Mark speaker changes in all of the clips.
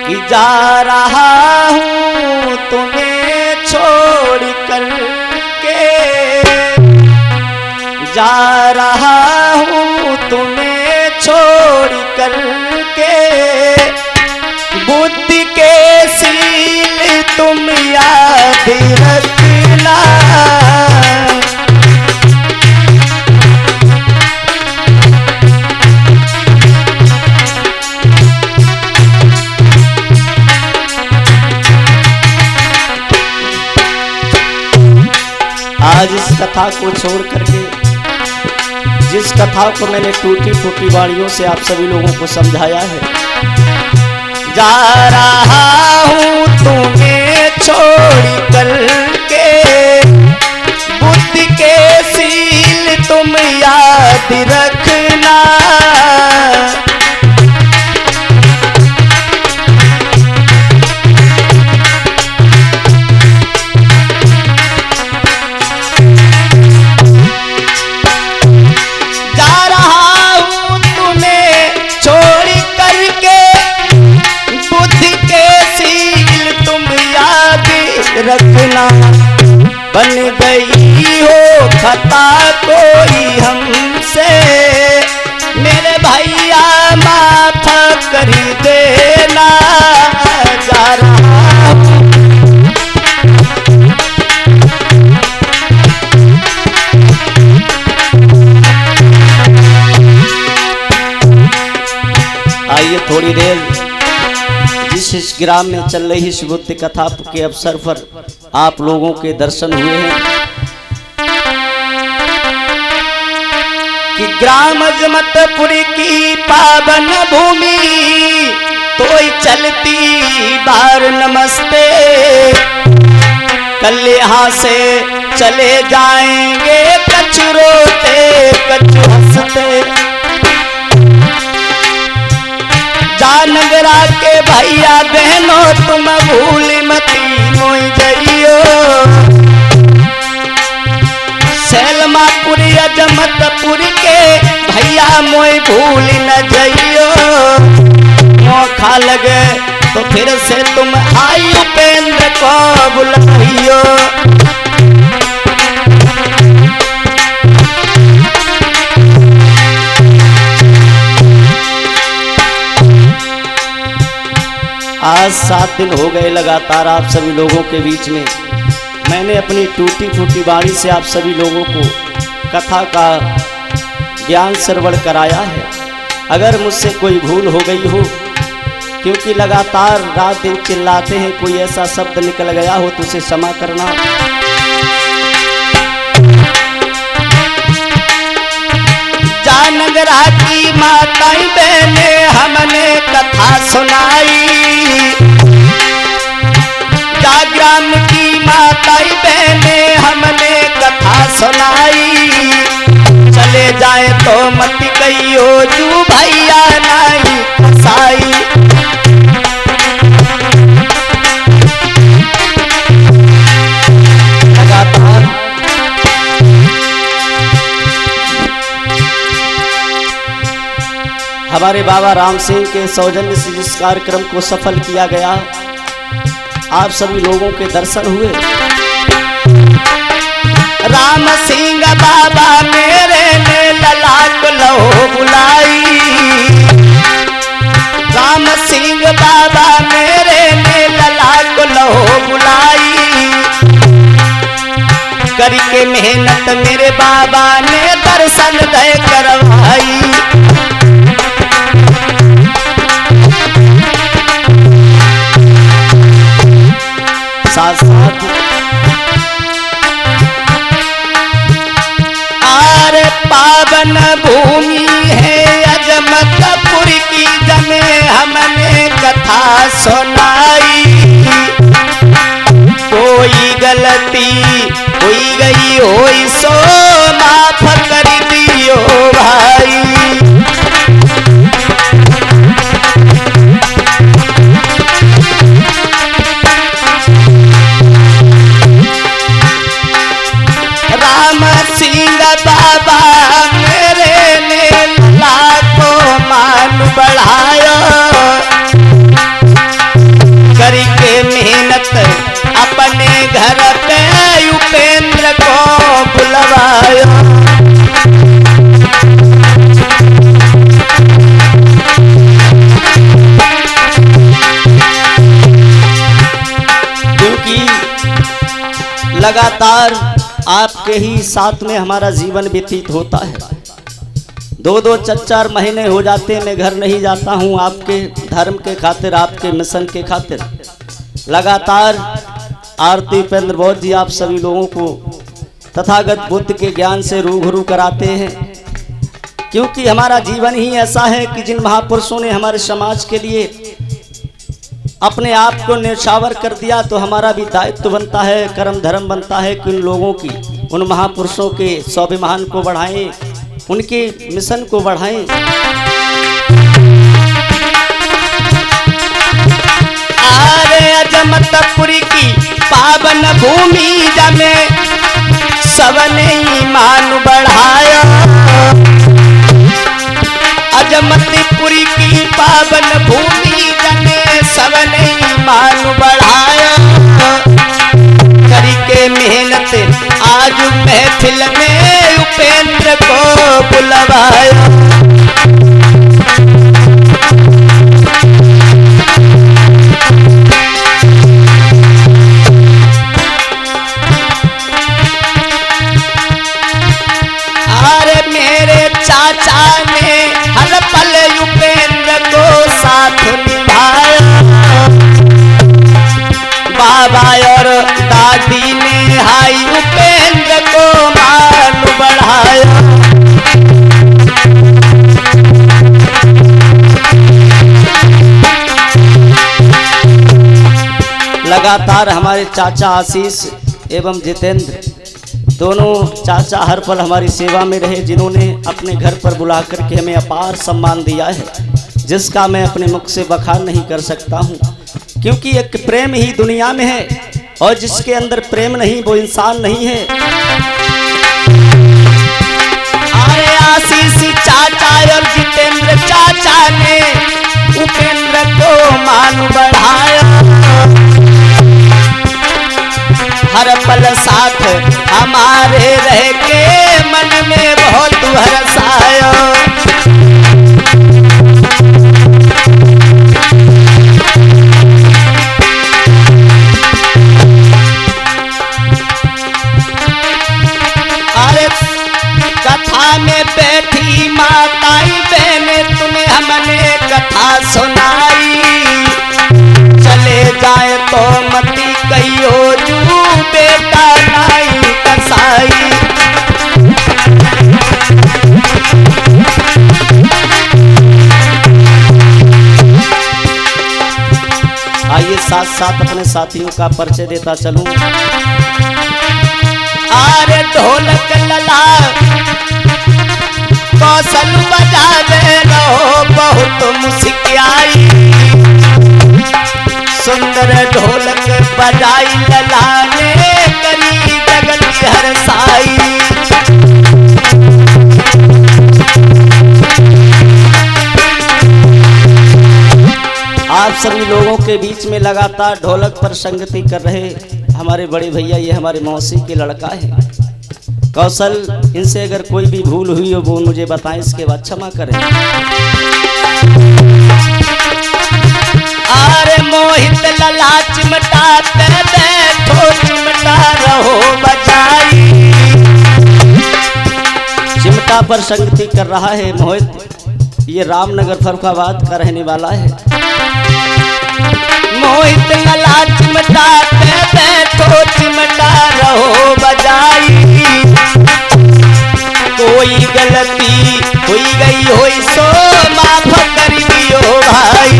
Speaker 1: कि जा रहा हूँ तुम्हें छोड़ कर के, जा रहा हूँ तुम्हें छोड़ कर के, बुद्धि के सील तुम याद रखना। आज इस कथा को छोड़ करके, जिस कथा को मैंने टूटी फूटी वाणियों से आप सभी लोगों को समझाया है, जा रहा हूँ तुम्हें छोड़ कर के, बुद्धि के सील तुम याद रखना। रखना बन गई हो खता कोई हमसे, मेरे भैया माफ कर देना। जा रहा आइए थोड़ी देर इस ग्राम में चल रही शिवोत्ति कथा के अवसर पर आप लोगों के दर्शन हुए हैं कि ग्राम अजमतपुर की पावन भूमि तोई चलती बार नमस्ते, कल यहाँ से चले जाएंगे कछ रोते कछ हंसते। जानगरा के भैया बहनों तुम भूल मती मोई जइयो, सैलमापुर अजमतपुर के भैया मोई भूल न जइयो। मौका लगे तो फिर से तुम आई उपेंद्र को बुलाइयो। आज 7 दिन हो गए लगातार आप सभी लोगों के बीच में मैंने अपनी टूटी फूटी वाणी से आप सभी लोगों को कथा का ज्ञान श्रवण कराया है। अगर मुझसे कोई भूल हो गई हो, क्योंकि लगातार रात दिन चिल्लाते हैं, कोई ऐसा शब्द निकल गया हो तो उसे क्षमा करना। जानगरा की माताएं बहनें हमने कथा सुनाई, जाग्राम की माताएं बहनें हमने कथा सुनाई। चले जाए तो मत कहियो जू भैया नहीं फसाई। लगातार हमारे बाबा राम सिंह के सौजन्य से जिस कार्यक्रम को सफल किया गया, आप सभी लोगों के दर्शन हुए। राम सिंह बाबा मेरे ने ललाट लो बुलाई, राम सिंह बाबा मेरे ने ललाट लो बुलाई। करके मेहनत मेरे बाबा ने दर्शन दे करवाई। साथ आरे पावन भूमि है अजमतपुर की, जमे हमने कथा सुनाई। कोई गलती हुई गई होई सो माफ कर दियो भाई। राम सिंह बाबा मेरे ने लाखों मान बढ़ायो। लगातार आपके ही साथ में हमारा जीवन व्यतीत होता है। 2-2 4-4 महीने हो जाते मैं घर नहीं जाता हूँ आपके धर्म के खातिर, आपके मिशन के खातिर। लगातार आरती उपेंद्र बौद्ध जी आप सभी लोगों को तथागत बुद्ध के ज्ञान से रूबरू कराते हैं, क्योंकि हमारा जीवन ही ऐसा है कि जिन महापुरुषों ने हमारे समाज के लिए अपने आप को न्यौछावर कर दिया, तो हमारा भी दायित्व बनता है, कर्म धर्म बनता है कि उन लोगों की, उन महापुरुषों के स्वाभिमान को बढ़ाएं, उनके मिशन को बढ़ाएं। अरे अजमतपुरी की पावन भूमि जमे सबने ईमान बढ़ाया, अजमतपुरी की पावन भूमि जमे सबने ईमान बढ़ाया। करके मेहनत आज महफिल में उपेंद्र को बुलवाया। अरे मेरे चाचा ने हर पल उपेंद्र को साथ निभाया, बाबा और दादी ने हाई उपेंद्र को मान बढ़ाया। लगातार हमारे चाचा आशीष एवं जितेंद्र दोनों चाचा हर पल हमारी सेवा में रहे, जिन्होंने अपने घर पर बुला करके हमें अपार सम्मान दिया है, जिसका मैं अपने मुख से बखान नहीं कर सकता हूँ, क्योंकि एक प्रेम ही दुनिया में है, और जिसके अंदर प्रेम नहीं वो इंसान नहीं है। अरे आशीष चाचा और जितेंद्र चाचा ने उपेंद्र को मान बढ़ाया, हर पल साथ हमारे रह के मन में बहुत हर्षाया। अरे कथा में बैठी माताई बहने तुम्हें हमने कथा सुनाई, चले जाए तो मती कहियो जू बेटा नाई कसाई। आइए साथ साथ अपने साथियों का परिचय देता चलूं। अरे ढोलक लला कौशल बजा दे रहो बहुत मुस्कियाई, सुंदर ढोलक बजाई लला ने करी जगत हरसाई। आप सभी लोगों के बीच में लगातार ढोलक पर संगति कर रहे हमारे बड़े भैया, ये हमारे मौसी के लड़का है कौशल। इनसे अगर कोई भी भूल हुई हो वो मुझे बताएं, इसके बाद क्षमा करें। अरे मोहित लला चिमटाते बैठो चिमटा रहो बजाई, चिमटा पर संगति कर रहा है मोहित, ये रामनगर फर्रुखाबाद का रहने वाला है। मोहित लला चिमटाते बैठो चिमटा रहो बजाई, कोई गलती हुई गई होई सो माफ कर दियो भाई।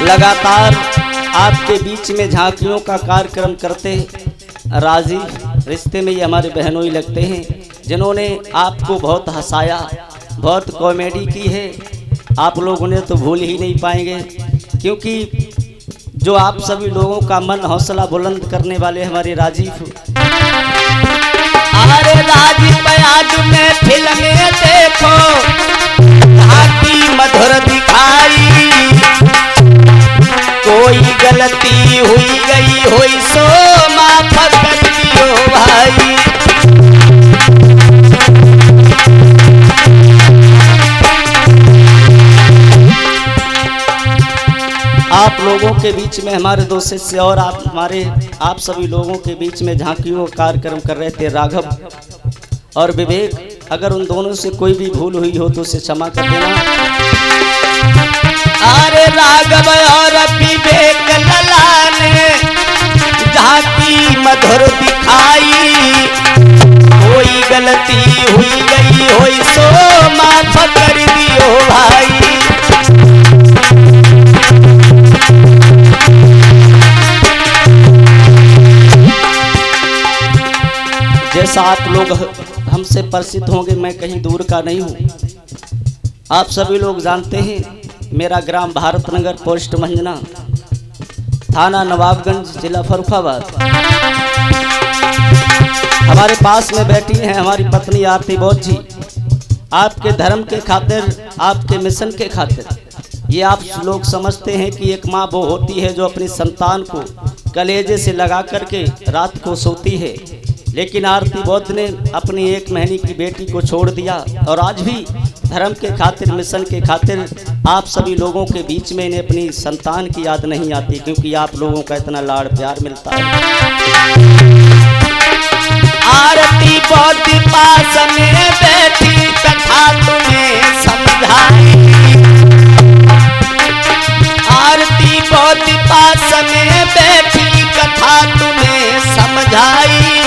Speaker 1: लगातार आपके बीच में झांकियों का कार्यक्रम करते राजीव, रिश्ते में ये हमारे बहनों ही लगते हैं, जिन्होंने आपको बहुत हंसाया, बहुत कॉमेडी की है। आप लोग उन्हें तो भूल ही नहीं पाएंगे, क्योंकि जो आप सभी लोगों का मन हौसला बुलंद करने वाले हमारे राजीव। अरे राजीव आज में फिल्म देखो मधुर दिखाई, कोई गलती हुई गई हुई सो माफ कर दियो भाई। के बीच में हमारे दो शिष्य और आप सभी लोगों के बीच में झांकियों कार्यक्रम कर रहे थे राघव और विवेक। अगर उन दोनों से कोई भी भूल हुई हो तो उसे क्षमा कर देना। अरे राघव और विवेक लला ने झांकी मधुर दिखाई, कोई गलती हुई गई होई सो माफ कर दियो भाई। जैसा आप लोग हमसे परिचित होंगे, मैं कहीं दूर का नहीं हूँ। आप सभी लोग जानते हैं मेरा ग्राम भारत नगर, पोस्ट मंजना, थाना नवाबगंज, जिला फर्रुखाबाद। हमारे पास में बैठी हैं हमारी पत्नी आरती बौद्ध जी। आपके धर्म के खातिर, आपके मिशन के खातिर, ये आप लोग समझते हैं कि एक माँ वो होती है जो अपनी संतान को कलेजे से लगा करके रात को सोती है, लेकिन आरती बौद्ध ने अपनी 1 महीने की बेटी को छोड़ दिया और आज भी धर्म के खातिर, मिशन के खातिर आप सभी लोगों के बीच में इन्हें अपनी संतान की याद नहीं आती, क्योंकि आप लोगों का इतना लाड़ प्यार मिलता है। आरती बौद्ध पास में बैठी कथा तुम्हें समझाई, आरती बौद्ध पास में बैठी कथा तुम्हें समझाई,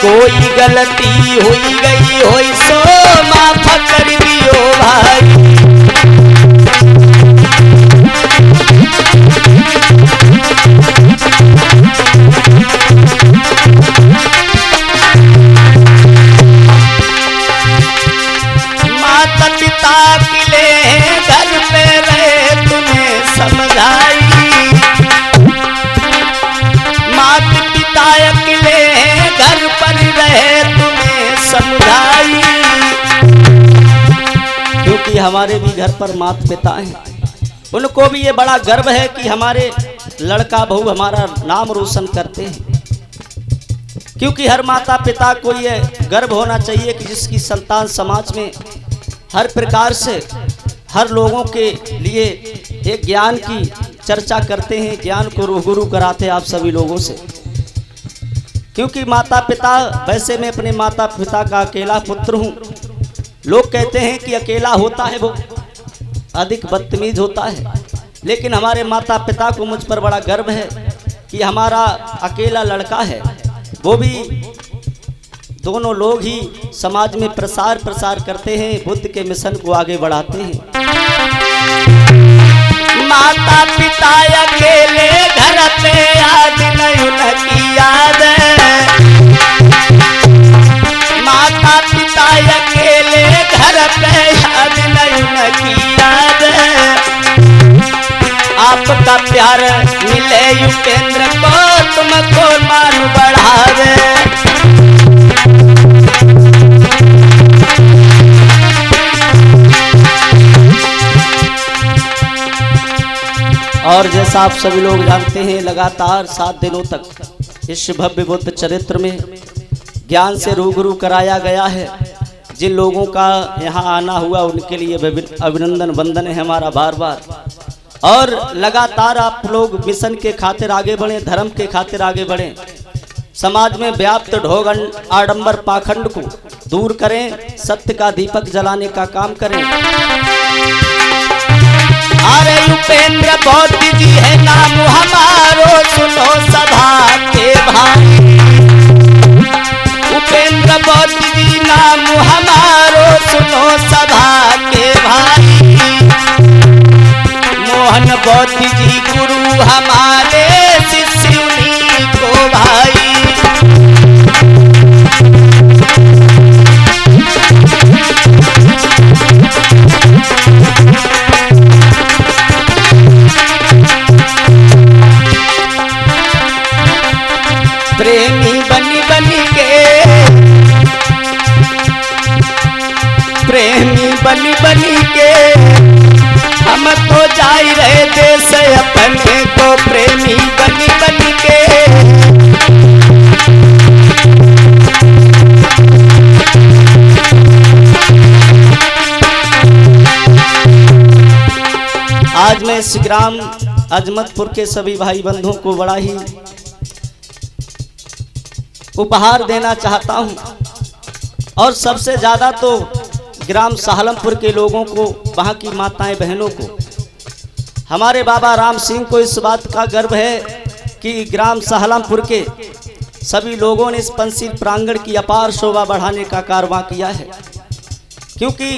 Speaker 1: कोई गलती हुई गई होई सो माफ कर दियो भाई। माता पिता किले घर पे रहे तुम्हें समझाई, माता पिता अकेले घर पर रहे तुम्हें समझाई, क्योंकि हमारे भी घर पर माता पिता हैं। उनको भी ये बड़ा गर्व है कि हमारे लड़का बहू हमारा नाम रोशन करते हैं, क्योंकि हर माता पिता को ये गर्व होना चाहिए कि जिसकी संतान समाज में हर प्रकार से हर लोगों के लिए एक ज्ञान की चर्चा करते हैं, ज्ञान को रूबरू कराते हैं आप सभी लोगों से। क्योंकि माता पिता, वैसे मैं अपने माता पिता का अकेला पुत्र हूँ। लोग कहते हैं कि अकेला होता है वो अधिक बदतमीज होता है, लेकिन हमारे माता पिता को मुझ पर बड़ा गर्व है कि हमारा अकेला लड़का है, वो भी दोनों लोग ही समाज में प्रसार करते हैं, बुद्ध के मिशन को आगे बढ़ाते हैं। माता पिता अकेले घर पे याद नहीं उनकी याद, माता पिता अकेले घर पे याद नहीं उनकी याद, आपका प्यार मिले युपेंद्र को तुमको मान बढ़ावे। और जैसा आप सभी लोग जानते हैं, लगातार 7 दिनों तक इस भव्य बुद्ध चरित्र में ज्ञान से रूबरू कराया गया है। जिन लोगों का यहाँ आना हुआ उनके लिए अभिनंदन वंदन है हमारा बार बार। और लगातार आप लोग मिशन के खातिर आगे बढ़ें, धर्म के खातिर आगे बढ़ें, समाज में व्याप्त ढोंग आडंबर पाखंड को दूर करें, सत्य का दीपक जलाने का काम करें। अरे उपेंद्र बौद्ध जी है नाम हमारो, सुनो सभा के भाई, उपेंद्र बौद्ध जी नाम हमारो, सुनो सभा के भाई, मोहन बौद्ध जी गुरु हमारे, शिष्य उन्हीं को भाई। प्रेमी बनी बनी के, प्रेमी बनी बनी के हम तो जा रहे देश अपने को, प्रेमी बनी बनी के। आज मैं इस ग्राम अजमतपुर के सभी भाई बंधुओं को बड़ा ही उपहार देना चाहता हूं, और सबसे ज़्यादा तो ग्राम साहलमपुर के लोगों को, वहाँ की माताएं बहनों को, हमारे बाबा राम सिंह को इस बात का गर्व है कि ग्राम साहलमपुर के सभी लोगों ने इस पंचशील प्रांगण की अपार शोभा बढ़ाने का कारवां किया है। क्योंकि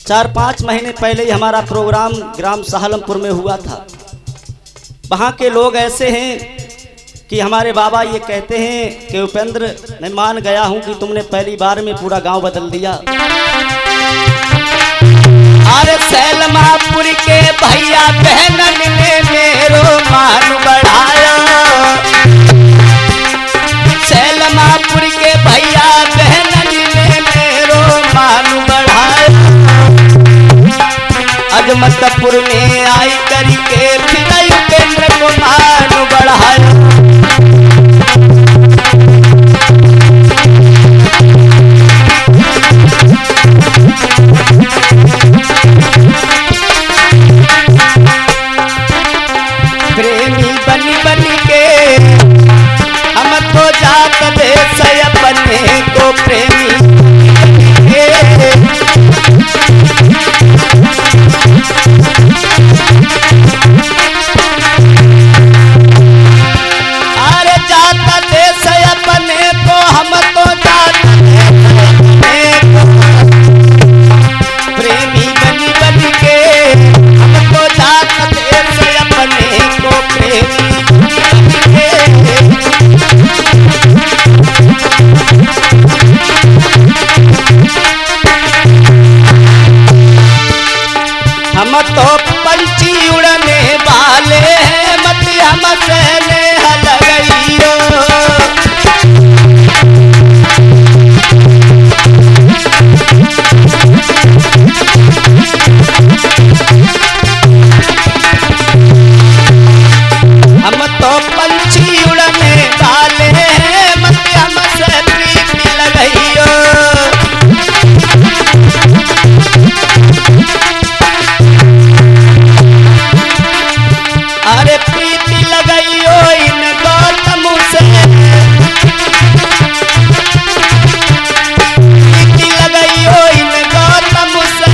Speaker 1: 4-5 महीने पहले ही हमारा प्रोग्राम ग्राम साहलमपुर में हुआ था। वहाँ के लोग ऐसे हैं कि हमारे बाबा ये कहते हैं कि उपेंद्र, मैं मान गया हूँ कि तुमने पहली बार में पूरा गांव बदल दिया। अरे सैलमापुर के भैया बहनन ने मेरो मान बढ़ाया, सैलमापुर के भैया बहनन ने मेरो मान बढ़ाया, अजमतपुर में आई करके फिर उपेंद्र को मान बढ़ाया। प्रेमी बनी बनी के हम तो जात दे से अपने को प्रेमी अरे जात दे से अपने को, हम तो जात दे को प्रेमी बनी बनी के हम तो जात दे से अपने को प्रेमी हम तो पंछी उड़ने वाले हैं, मत हमसे नेह लगइयो। हम तो पंछी उड़ने वाले हैं, मत हमसे प्रीति लगइयो। अरे प्रीति लगइयो इन गौतम से, प्रीति लगइयो इन गौतम से,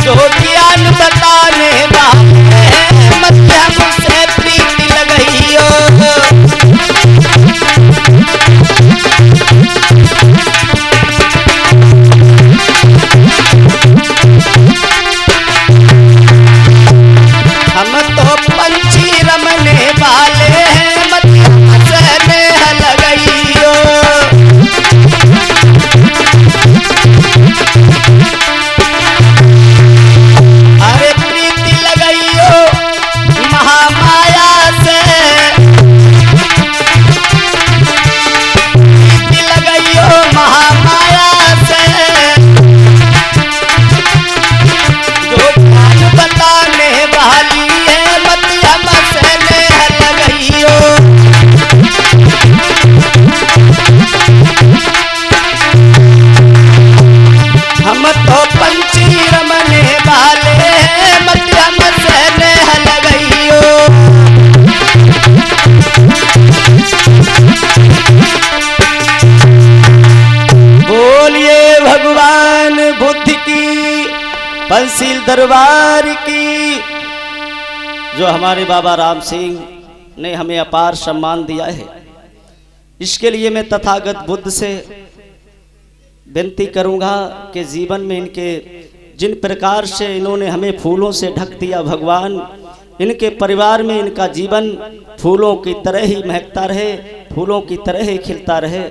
Speaker 1: जो ज्ञान बताने वाले हैं, मध्यम से प्रीति लगइयो। हम तो पंछी रमने वाले हैं, मत हमसे नेह लगइयो। अरे प्रीति लगइयो महामाया से, प्रीति लगइयो महामाया से, जो ज्ञान बताने वाली है, मत हमसे नेह लगइयो। हम तो पंछी रमने वाले हैं, मत हमसे नेह लगइयो। बोलिए भगवान बुद्ध की, पंचशील दरबार की। जो हमारे बाबा राम सिंह ने हमें अपार सम्मान दिया है, इसके लिए मैं तथागत बुद्ध से विनती करूंगा कि जीवन में इनके जिन प्रकार से इन्होंने हमें फूलों से ढक दिया, भगवान इनके परिवार में इनका जीवन फूलों की तरह ही महकता रहे, फूलों की तरह ही खिलता रहे।